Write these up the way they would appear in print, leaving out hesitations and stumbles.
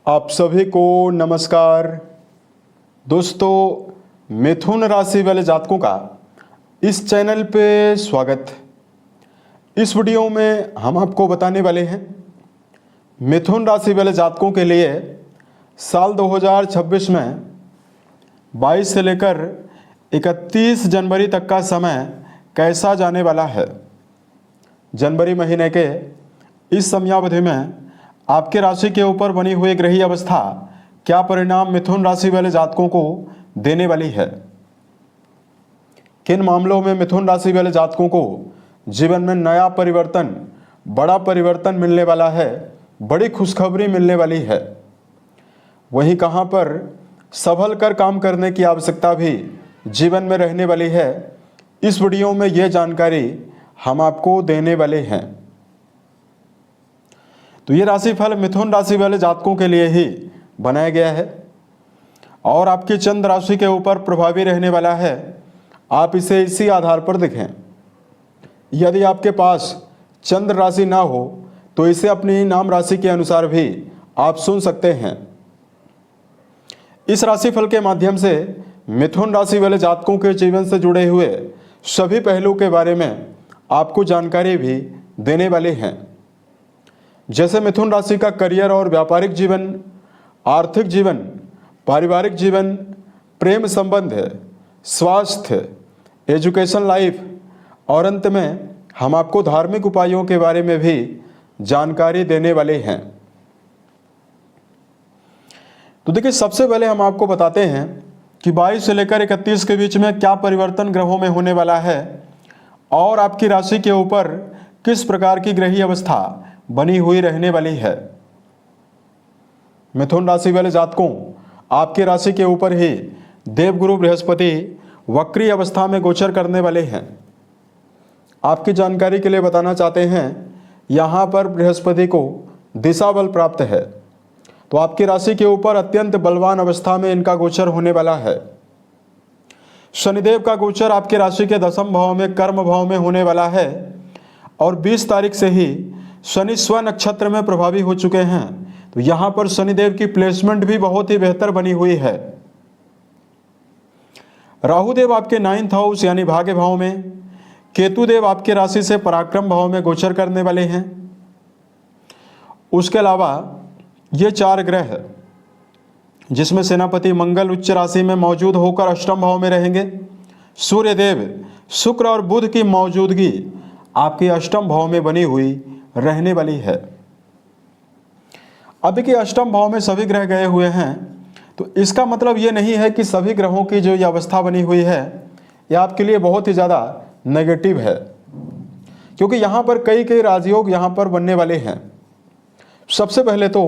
आप सभी को नमस्कार। दोस्तों, मिथुन राशि वाले जातकों का इस चैनल पे स्वागत। इस वीडियो में हम आपको बताने वाले हैं मिथुन राशि वाले जातकों के लिए साल 2026 में 22 से लेकर 31 जनवरी तक का समय कैसा जाने वाला है। जनवरी महीने के इस समयावधि में आपके राशि के ऊपर बनी हुई ग्रही अवस्था क्या परिणाम मिथुन राशि वाले जातकों को देने वाली है। किन मामलों में मिथुन राशि वाले जातकों को जीवन में नया परिवर्तन, बड़ा परिवर्तन मिलने वाला है, बड़ी खुशखबरी मिलने वाली है। वहीं कहां पर संभल कर काम करने की आवश्यकता भी जीवन में रहने वाली है। इस वीडियो में यह जानकारी हम आपको देने वाले हैं। तो ये राशिफल मिथुन राशि वाले जातकों के लिए ही बनाया गया है और आपकी चंद्र राशि के ऊपर प्रभावी रहने वाला है। आप इसे इसी आधार पर देखें। यदि आपके पास चंद्र राशि ना हो तो इसे अपनी नाम राशि के अनुसार भी आप सुन सकते हैं। इस राशिफल के माध्यम से मिथुन राशि वाले जातकों के जीवन से जुड़े हुए सभी पहलू के बारे में आपको जानकारी भी देने वाले हैं। जैसे मिथुन राशि का करियर और व्यापारिक जीवन, आर्थिक जीवन, पारिवारिक जीवन, प्रेम संबंध, स्वास्थ्य, एजुकेशन लाइफ और अंत में हम आपको धार्मिक उपायों के बारे में भी जानकारी देने वाले हैं। तो देखिए, सबसे पहले हम आपको बताते हैं कि 22 से लेकर 31 के बीच में क्या परिवर्तन ग्रहों में होने वाला है और आपकी राशि के ऊपर किस प्रकार की ग्रही अवस्था बनी हुई रहने वाली है। मिथुन राशि वाले जातकों, आपकी राशि के ऊपर ही देवगुरु बृहस्पति वक्री अवस्था में गोचर करने वाले हैं। आपकी जानकारी के लिए बताना चाहते हैं, यहाँ पर बृहस्पति को दिशा बल प्राप्त है, तो आपकी राशि के ऊपर अत्यंत बलवान अवस्था में इनका गोचर होने वाला है। शनिदेव का गोचर आपकी राशि के 10वें भाव में, कर्म भाव में होने वाला है और 20 तारीख से ही शनि स्व नक्षत्र में प्रभावी हो चुके हैं। तो यहां पर शनिदेव की प्लेसमेंट भी बहुत ही बेहतर बनी हुई है। राहुदेव आपके 9th हाउस यानी भाग्य भाव में, केतुदेव आपके राशि से पराक्रम भाव में गोचर करने वाले हैं। उसके अलावा ये 4 ग्रह जिसमें सेनापति मंगल उच्च राशि में मौजूद होकर अष्टम भाव में रहेंगे। सूर्यदेव, शुक्र और बुध की मौजूदगी आपके अष्टम भाव में बनी हुई रहने वाली है। अब देखिए, अष्टम भाव में सभी ग्रह गए हुए हैं, तो इसका मतलब ये नहीं है कि सभी ग्रहों की जो ये अवस्था बनी हुई है ये आपके लिए बहुत ही ज़्यादा नेगेटिव है, क्योंकि यहाँ पर कई राजयोग यहाँ पर बनने वाले हैं। सबसे पहले तो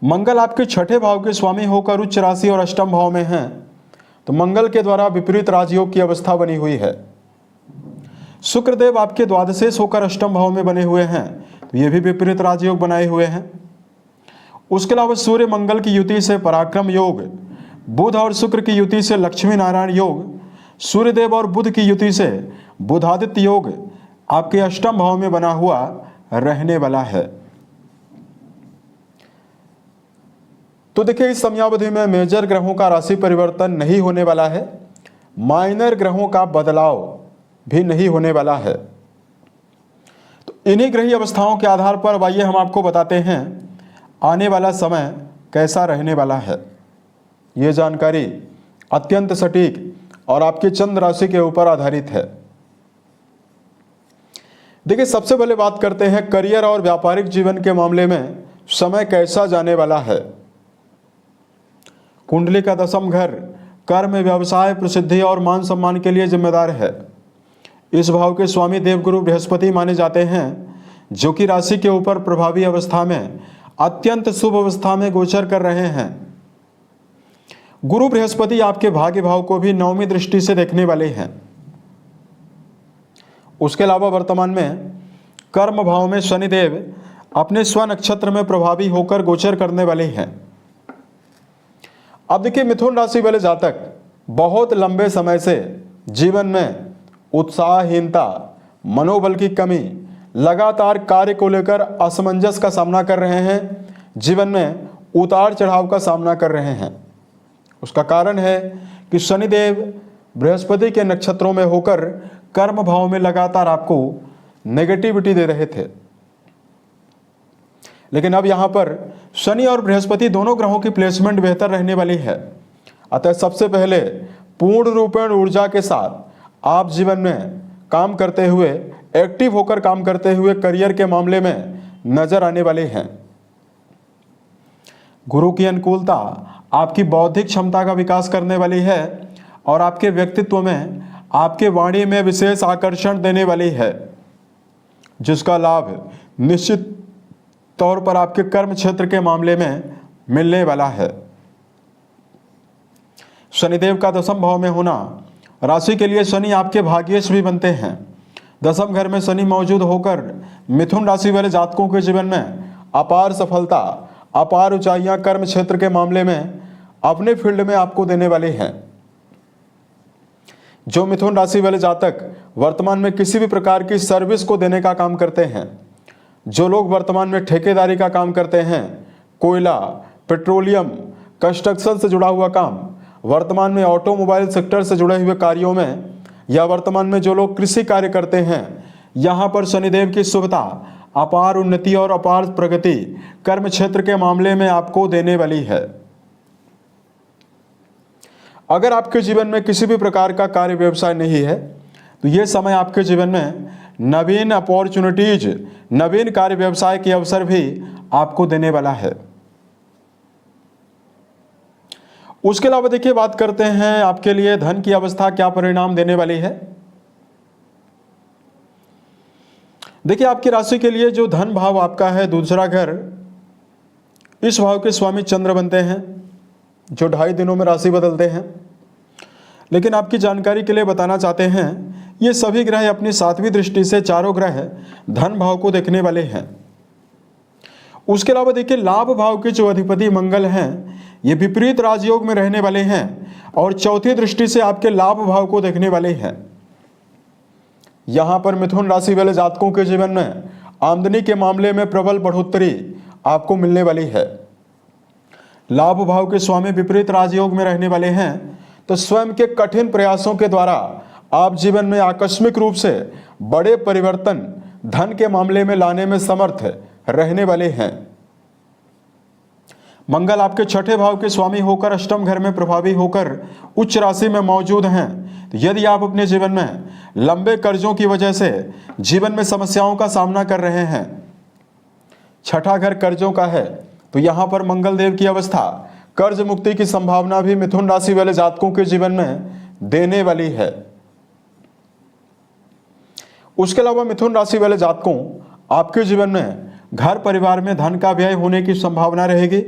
मंगल आपके 6ठे भाव के स्वामी होकर उच्च राशि और अष्टम भाव में हैं, तो मंगल के द्वारा विपरीत राजयोग की अवस्था बनी हुई है। शुक्रदेव आपके द्वादशेष होकर अष्टम भाव में बने हुए हैं, तो ये भी विपरीत राजयोग बनाए हुए हैं। उसके अलावा सूर्य मंगल की युति से पराक्रम योग, बुध और शुक्र की युति से लक्ष्मी नारायण योग, सूर्यदेव और बुध की युति से बुधादित्य योग आपके अष्टम भाव में बना हुआ रहने वाला है। तो देखिए, इस समयावधि में मेजर ग्रहों का राशि परिवर्तन नहीं होने वाला है, माइनर ग्रहों का बदलाव भी नहीं होने वाला है। तो इन्हीं ग्रही अवस्थाओं के आधार पर आइए हम आपको बताते हैं आने वाला समय कैसा रहने वाला है। ये जानकारी अत्यंत सटीक और आपकी चंद्र राशि के ऊपर आधारित है। देखिए, सबसे पहले बात करते हैं करियर और व्यापारिक जीवन के मामले में समय कैसा जाने वाला है। कुंडली का 10वां घर कर्म, व्यवसाय, प्रसिद्धि और मान सम्मान के लिए जिम्मेदार है। इस भाव के स्वामी देवगुरु बृहस्पति माने जाते हैं, जो कि राशि के ऊपर प्रभावी अवस्था में अत्यंत शुभ अवस्था में गोचर कर रहे हैं। गुरु बृहस्पति आपके भाग्य भाव को भी 9वीं दृष्टि से देखने वाले हैं। उसके अलावा वर्तमान में कर्म भाव में शनिदेव अपने स्व नक्षत्र में प्रभावी होकर गोचर करने वाले हैं। अब देखिए, मिथुन राशि वाले जातक बहुत लंबे समय से जीवन में उत्साहहीनता, मनोबल की कमी, लगातार कार्य को लेकर असमंजस का सामना कर रहे हैं। जीवन में उतार चढ़ाव का सामना कर रहे हैं। उसका कारण है कि शनिदेव बृहस्पति के नक्षत्रों में होकर कर्म भाव में लगातार आपको नेगेटिविटी दे रहे थे, लेकिन अब यहां पर शनि और बृहस्पति दोनों ग्रहों की प्लेसमेंट बेहतर रहने वाली है। अतः सबसे पहले पूर्ण रूपेण ऊर्जा के साथ आप जीवन में काम करते हुए, एक्टिव होकर काम करते हुए करियर के मामले में नजर आने वाले हैं। गुरु की अनुकूलता आपकी बौद्धिक क्षमता का विकास करने वाली है और आपके व्यक्तित्व में, आपके वाणी में विशेष आकर्षण देने वाली है, जिसका लाभ निश्चित तौर पर आपके कर्म क्षेत्र के मामले में मिलने वाला है। शनिदेव का दसम भाव में होना राशि के लिए शनि आपके भाग्येश भी बनते हैं। दसम घर में शनि मौजूद होकर मिथुन राशि वाले जातकों के जीवन में अपार सफलता, अपार ऊंचाइयां कर्म क्षेत्र के मामले में अपने फील्ड में आपको देने वाले हैं। जो मिथुन राशि वाले जातक वर्तमान में किसी भी प्रकार की सर्विस को देने का काम करते हैं, जो लोग वर्तमान में ठेकेदारी का काम करते हैं, कोयला, पेट्रोलियम, कंस्ट्रक्शन से जुड़ा हुआ काम, वर्तमान में ऑटोमोबाइल सेक्टर से जुड़े हुए कार्यों में, या वर्तमान में जो लोग कृषि कार्य करते हैं, यहाँ पर शनिदेव की शुभता अपार उन्नति और अपार प्रगति कर्म क्षेत्र के मामले में आपको देने वाली है। अगर आपके जीवन में किसी भी प्रकार का कार्य व्यवसाय नहीं है तो ये समय आपके जीवन में नवीन अपॉर्चुनिटीज, नवीन कार्य व्यवसाय के अवसर भी आपको देने वाला है। उसके अलावा देखिए, बात करते हैं आपके लिए धन की अवस्था क्या परिणाम देने वाली है। देखिए, आपकी राशि के लिए जो धन भाव आपका है, दूसरा घर, इस भाव के स्वामी चंद्र बनते हैं, जो 2.5 दिनों में राशि बदलते हैं। लेकिन आपकी जानकारी के लिए बताना चाहते हैं, ये सभी ग्रह अपनी 7वीं दृष्टि से चारों ग्रह धन भाव को देखने वाले हैं। उसके अलावा देखिए, लाभ भाव के जो अधिपति मंगल हैं, ये विपरीत राजयोग में रहने वाले हैं और 4थी दृष्टि से आपके लाभ भाव को देखने वाले हैं। यहां पर मिथुन राशि वाले जातकों के जीवन में आमदनी के मामले में प्रबल बढ़ोतरी आपको मिलने वाली है। लाभ भाव के स्वामी विपरीत राजयोग में रहने वाले हैं, तो स्वयं के कठिन प्रयासों के द्वारा आप जीवन में आकस्मिक रूप से बड़े परिवर्तन धन के मामले में लाने में समर्थ रहने वाले हैं। मंगल आपके 6ठे भाव के स्वामी होकर अष्टम घर में प्रभावी होकर उच्च राशि में मौजूद हैं। तो यदि आप अपने जीवन में लंबे कर्जों की वजह से जीवन में समस्याओं का सामना कर रहे हैं, 6ठा घर कर्जों का है, तो यहां पर मंगल देव की अवस्था कर्ज मुक्ति की संभावना भी मिथुन राशि वाले जातकों के जीवन में देने वाली है। उसके अलावा मिथुन राशि वाले जातकों, आपके जीवन में घर परिवार में धन का व्यय होने की संभावना रहेगी।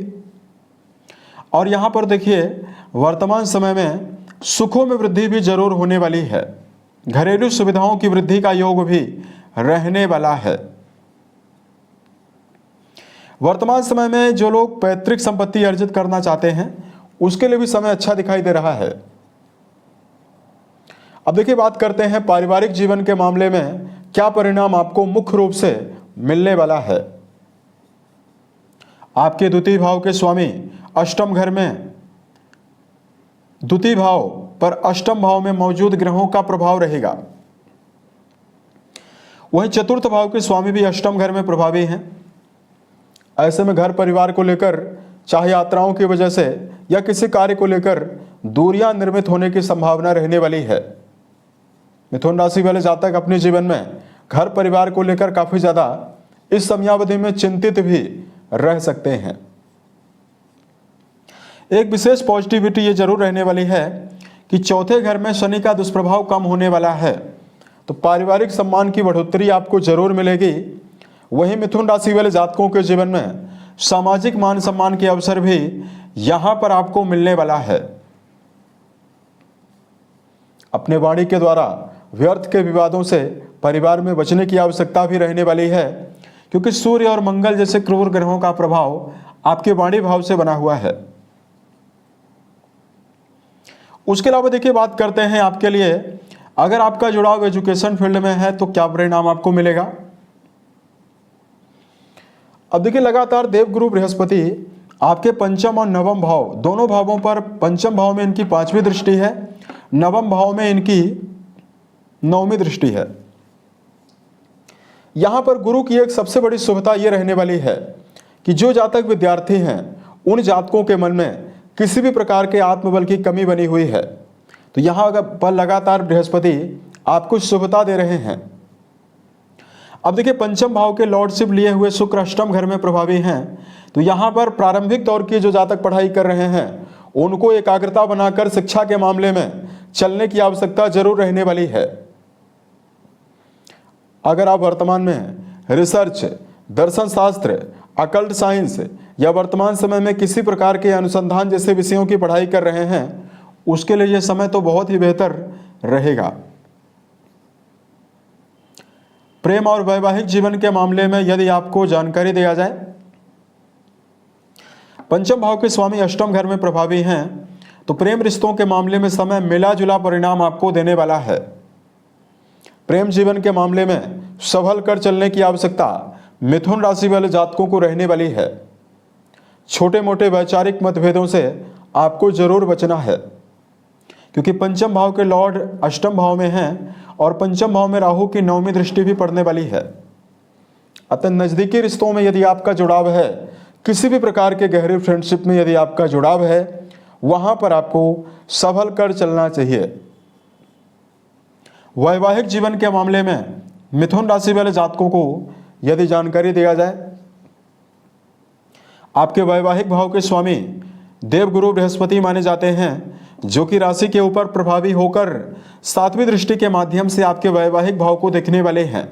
और यहां पर देखिए, वर्तमान समय में सुखों में वृद्धि भी जरूर होने वाली है। घरेलू सुविधाओं की वृद्धि का योग भी रहने वाला है। वर्तमान समय में जो लोग पैतृक संपत्ति अर्जित करना चाहते हैं, उसके लिए भी समय अच्छा दिखाई दे रहा है। अब देखिए, बात करते हैं पारिवारिक जीवन के मामले में क्या परिणाम आपको मुख्य रूप से मिलने वाला है। आपके द्वितीय भाव के स्वामी अष्टम घर में, द्वितीय भाव पर अष्टम भाव में मौजूद ग्रहों का प्रभाव रहेगा। वहीं चतुर्थ भाव के स्वामी भी अष्टम घर में प्रभावी हैं। ऐसे में घर परिवार को लेकर, चाहे यात्राओं की वजह से या किसी कार्य को लेकर दूरियां निर्मित होने की संभावना रहने वाली है। मिथुन राशि वाले जातक अपने जीवन में घर परिवार को लेकर काफी ज्यादा इस समयावधि में चिंतित भी रह सकते हैं। एक विशेष पॉजिटिविटी ये जरूर रहने वाली है कि 4थे घर में शनि का दुष्प्रभाव कम होने वाला है, तो पारिवारिक सम्मान की बढ़ोतरी आपको जरूर मिलेगी। वहीं मिथुन राशि वाले जातकों के जीवन में सामाजिक मान सम्मान के अवसर भी यहां पर आपको मिलने वाला है। अपने वाणी के द्वारा व्यर्थ के विवादों से परिवार में बचने की आवश्यकता भी रहने वाली है, क्योंकि सूर्य और मंगल जैसे क्रूर ग्रहों का प्रभाव आपके वाणी भाव से बना हुआ है। उसके अलावा देखिए, बात करते हैं आपके लिए, अगर आपका जुड़ाव एजुकेशन फील्ड में है तो क्या परिणाम आपको मिलेगा। अब देखिए, लगातार देवगुरु बृहस्पति आपके पंचम और नवम भाव दोनों भावों पर, पंचम भाव में इनकी 5वीं दृष्टि है, नवम भाव में इनकी 9वीं दृष्टि है। यहां पर गुरु की एक सबसे बड़ी शुभता यह रहने वाली है कि जो जातक विद्यार्थी हैं उन जातकों के मन में किसी भी प्रकार के आत्मबल की कमी बनी हुई है तो यहां पर लगातार बृहस्पति आपको शुभता दे रहे हैं। अब देखिए, पंचम भाव के लॉर्डशिप लिए हुए शुक्र अष्टम घर में प्रभावी हैं, तो यहां पर प्रारंभिक दौर की जो जातक पढ़ाई कर रहे हैं उनको एकाग्रता बनाकर शिक्षा के मामले में चलने की आवश्यकता जरूर रहने वाली है। अगर आप वर्तमान में रिसर्च, दर्शन शास्त्र, अकल्ट साइंस या वर्तमान समय में किसी प्रकार के अनुसंधान जैसे विषयों की पढ़ाई कर रहे हैं उसके लिए यह समय तो बहुत ही बेहतर रहेगा। प्रेम और वैवाहिक जीवन के मामले में यदि आपको जानकारी दिया जाए, पंचम भाव के स्वामी अष्टम घर में प्रभावी हैं तो प्रेम रिश्तों के मामले में समय मिला जुला परिणाम आपको देने वाला है। प्रेम जीवन के मामले में संभल कर चलने की आवश्यकता मिथुन राशि वाले जातकों को रहने वाली है। छोटे मोटे वैचारिक मतभेदों से आपको जरूर बचना है क्योंकि पंचम भाव के लॉर्ड अष्टम भाव में हैं और पंचम भाव में राहु की 9वीं दृष्टि भी पड़ने वाली है। अतः नज़दीकी रिश्तों में यदि आपका जुड़ाव है, किसी भी प्रकार के गहरे फ्रेंडशिप में यदि आपका जुड़ाव है, वहां पर आपको संभल कर चलना चाहिए। वैवाहिक जीवन के मामले में मिथुन राशि वाले जातकों को यदि जानकारी दिया जाए, आपके वैवाहिक भाव के स्वामी देवगुरु बृहस्पति माने जाते हैं जो कि राशि के ऊपर प्रभावी होकर 7वीं दृष्टि के माध्यम से आपके वैवाहिक भाव को देखने वाले हैं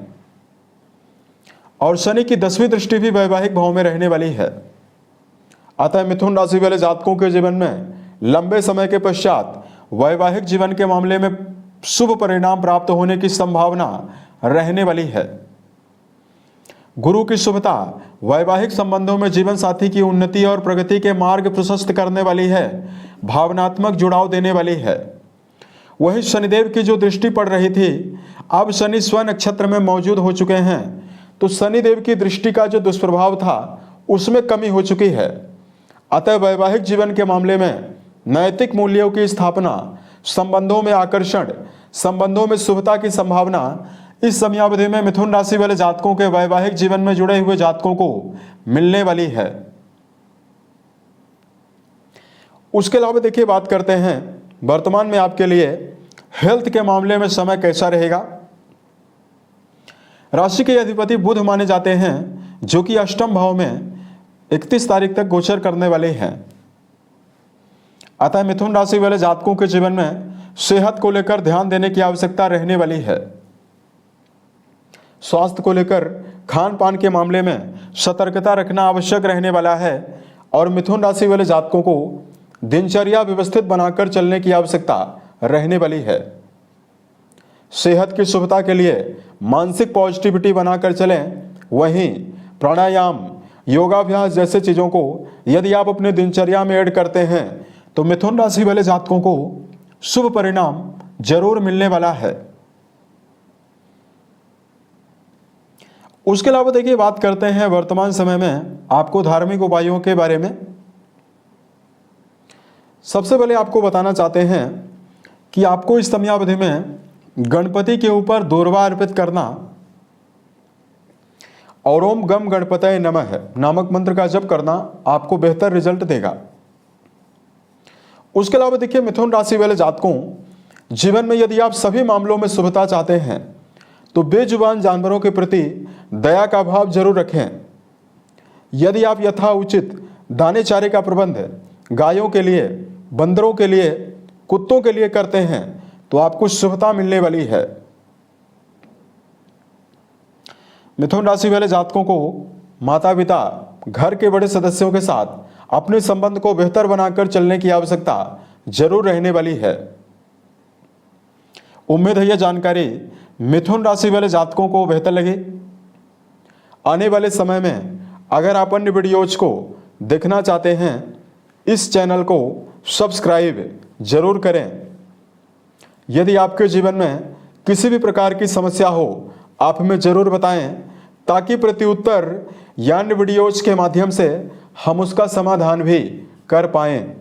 और शनि की 10वीं दृष्टि भी वैवाहिक भाव में रहने वाली है। अतः मिथुन राशि वाले जातकों के जीवन में लंबे समय के पश्चात वैवाहिक जीवन के मामले में शुभ परिणाम प्राप्त होने की संभावना रहने वाली है। गुरु की शुभता वैवाहिक संबंधों में जीवन साथी की उन्नति और प्रगति के मार्ग प्रशस्त करने वाली है, भावनात्मक जुड़ाव देने वाली है। वही शनिदेव की जो दृष्टि पड़ रही थी, अब शनि स्व नक्षत्र में मौजूद हो चुके हैं तो शनिदेव की दृष्टि का जो दुष्प्रभाव था उसमें कमी हो चुकी है। अतः वैवाहिक जीवन के मामले में नैतिक मूल्यों की स्थापना, संबंधों में आकर्षण, संबंधों में शुभता की संभावना इस समयावधि में मिथुन राशि वाले जातकों के वैवाहिक जीवन में जुड़े हुए जातकों को मिलने वाली है। उसके अलावा देखिए, बात करते हैं वर्तमान में आपके लिए हेल्थ के मामले में समय कैसा रहेगा। राशि के अधिपति बुध माने जाते हैं जो कि अष्टम भाव में 31 तारीख तक गोचर करने वाले हैं। अतः मिथुन राशि वाले जातकों के जीवन में सेहत को लेकर ध्यान देने की आवश्यकता रहने वाली है। स्वास्थ्य को लेकर खान पान के मामले में सतर्कता रखना आवश्यक रहने वाला है और मिथुन राशि वाले जातकों को दिनचर्या व्यवस्थित बनाकर चलने की आवश्यकता रहने वाली है। सेहत की शुभता के लिए मानसिक पॉजिटिविटी बनाकर चलें। वहीं प्राणायाम, योगाभ्यास जैसे चीज़ों को यदि आप अपने दिनचर्या में ऐड करते हैं तो मिथुन राशि वाले जातकों को शुभ परिणाम जरूर मिलने वाला है। उसके अलावा देखिए, बात करते हैं वर्तमान समय में आपको धार्मिक उपायों के बारे में। सबसे पहले आपको बताना चाहते हैं कि आपको इस समयावधि में गणपति के ऊपर दोरवा अर्पित करना और ओम गम गणपतये नमः नामक मंत्र का जप करना आपको बेहतर रिजल्ट देगा। उसके अलावा देखिए, मिथुन राशि वाले जातकों जीवन में यदि आप सभी मामलों में शुभता चाहते हैं तो बेजुबान जानवरों के प्रति दया का भाव जरूर रखें। यदि आप यथा उचित दाने चारे का प्रबंध गायों के लिए, बंदरों के लिए, कुत्तों के लिए करते हैं तो आपको शुभता मिलने वाली है। मिथुन राशि वाले जातकों को माता पिता, घर के बड़े सदस्यों के साथ अपने संबंध को बेहतर बनाकर चलने की आवश्यकता जरूर रहने वाली है। उम्मीद है यह जानकारी मिथुन राशि वाले जातकों को बेहतर लगे। आने वाले समय में अगर आप अन्य वीडियोज को देखना चाहते हैं, इस चैनल को सब्सक्राइब जरूर करें। यदि आपके जीवन में किसी भी प्रकार की समस्या हो, आप हमें जरूर बताएं ताकि प्रत्युत्तर या अन्य वीडियोज के माध्यम से हम उसका समाधान भी कर पाएं।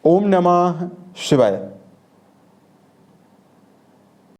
ओम नमः शिवाय।